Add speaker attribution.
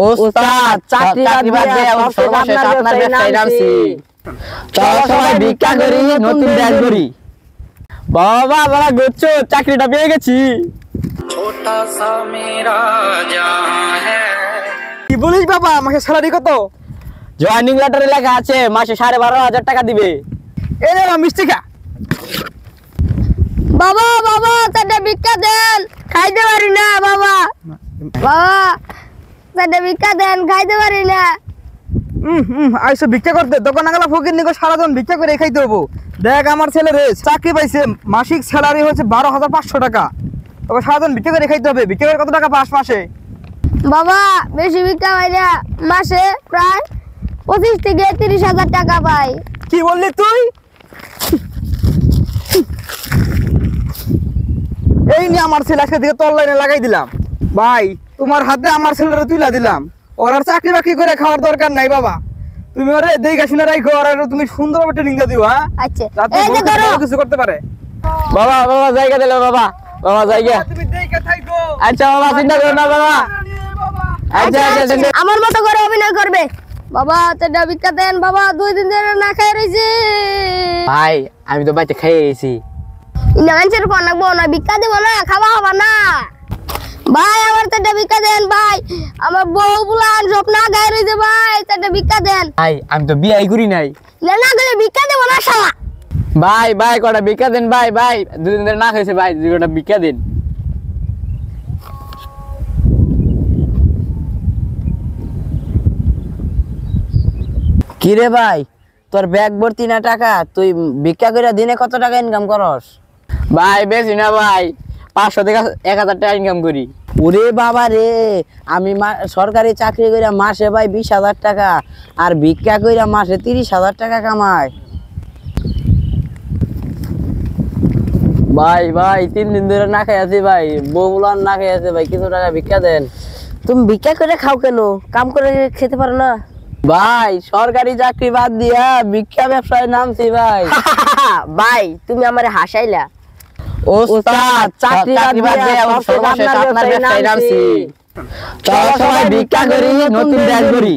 Speaker 1: ওস্তাদ চাকরি বাদ দিয়ে সর্বশেষ আপনার ব্যবসায় নামছি। চলো সবাই ভিক্ষা করি, নতুন ব্যাগ করি। বাবা বাবা গোচ্ছো চাকরিটা পেয়ে গেছি।
Speaker 2: ছোটা সা মেরা জাহাঁ হ্যায়।
Speaker 3: কি বলিস বাবা, মাসে স্যালারি কত?
Speaker 1: জয়েনিং লেটারে লেখা আছে মাসে 12,500 টাকা দিবে।
Speaker 3: এই নে মিষ্টি খা।
Speaker 4: বাবা বাবা চারটা ভিক্ষা দেন, খাইতে পারি না বাবা। বাবা চারটা ভিক্ষা দেন, খাইতে পারি না।
Speaker 3: আইসো ভিক্ষা করতে, দোকানে গেলে ফকির নিকো সারাদিন ভিক্ষা করে খাইতে হবো। দেখ আমার ছেলে রে চাকরি পাইছে, মাসিক স্যালারি হচ্ছে 12,500 টাকা। তবে সারাদিন ভিক্ষা করে খাইতে হবে। ভিক্ষা করে কত টাকা পাস মাসে?
Speaker 4: বাবা বেশি ভিক্ষা পাই না, মাসে প্রায় 25 থেকে 30,000 টাকা পাই।
Speaker 3: কি বললি তুই? এই নিয়ে আমার ছেলে আজকে থেকে তোর লাইনে লাগাই দিলাম। ভাই তোমার হাতে আমার ছেলেরা তুইলা দিলাম। ওর আর চাকরি বাকরি করে খাওয়ার দরকার নাই বাবা। তুমি ওরে দেখে শুনে রাখো, আর তুমি সুন্দরভাবে ট্রেনিং দিও। হ্যাঁ
Speaker 4: আচ্ছা
Speaker 3: যাতে
Speaker 4: এই যে ধরো।
Speaker 3: কিছু করতে পারে।
Speaker 1: বাবা বাবা জায়গা দিলে বাবা, বাবা জায়গা।
Speaker 3: তুমি দেখে থাকো।
Speaker 1: আচ্ছা বাবা চিন্তা করো না বাবা। আচ্ছা আচ্ছা
Speaker 4: আমার মতো করে অভিনয় করবে। বাবা চারটা ভিক্ষা দেন বাবা, 2 দিন ধরে না খাই রইছি।
Speaker 1: ভাই আমি তো বাইতে খেয়ে গেছি।
Speaker 4: ইনা মানুষের কোন লাগবো না, ভিক্ষা দেব না, খাওয়া হবে না। ভাই আমার চারটা ভিক্ষা দেন ভাই, আমার বউ বুলান সব না খাই রইছে ভাই, চারটা ভিক্ষা দেন।
Speaker 1: ভাই আমি তো বিয়ে করি নাই।
Speaker 4: না না করে ভিক্ষা দেব না শালা।
Speaker 1: ভাই ভাই কটা ভিক্ষা দেন ভাই, ভাই 2 দিন ধরে না খাইছে ভাই, 2টা ভিক্ষা দিন। কি রে ভাই, তোর ব্যাগ ভর্তি না টাকা, তুই ভিক্ষা করে দিনে কত টাকা ইনকাম করস? ভাই বেশি না ভাই, 500 থেকে 1000 টাকা ইনকাম করি। ওরে বাবা রে, আমি সরকারি চাকরি করে মাসে ভাই 20,000 টাকা, আর ভিক্ষা করে মাসে 30,000 টাকা কামাই। ভাই ভাই 3 দিন ধরে না খাই আছি ভাই, বউলান না খাই আছে ভাই, কিছু টাকা ভিক্ষা দেন।
Speaker 4: তুমি ভিক্ষা করে খাও কেন? কাম করে খেতে পারো না?
Speaker 1: ভাই সরকারি চাকরি বাদ দিয়া ভিক্ষা ব্যবসায় নামছি ভাই।
Speaker 4: ভাই তুমি আমারে হাসাইলা।
Speaker 1: ওস্তাদ চাকরি বাদ দিয়া সর্বশেষ আপনার ব্যবসায় নামছি। চলো সবাই ভিক্ষা করি, নতুন ব্যাগ করি।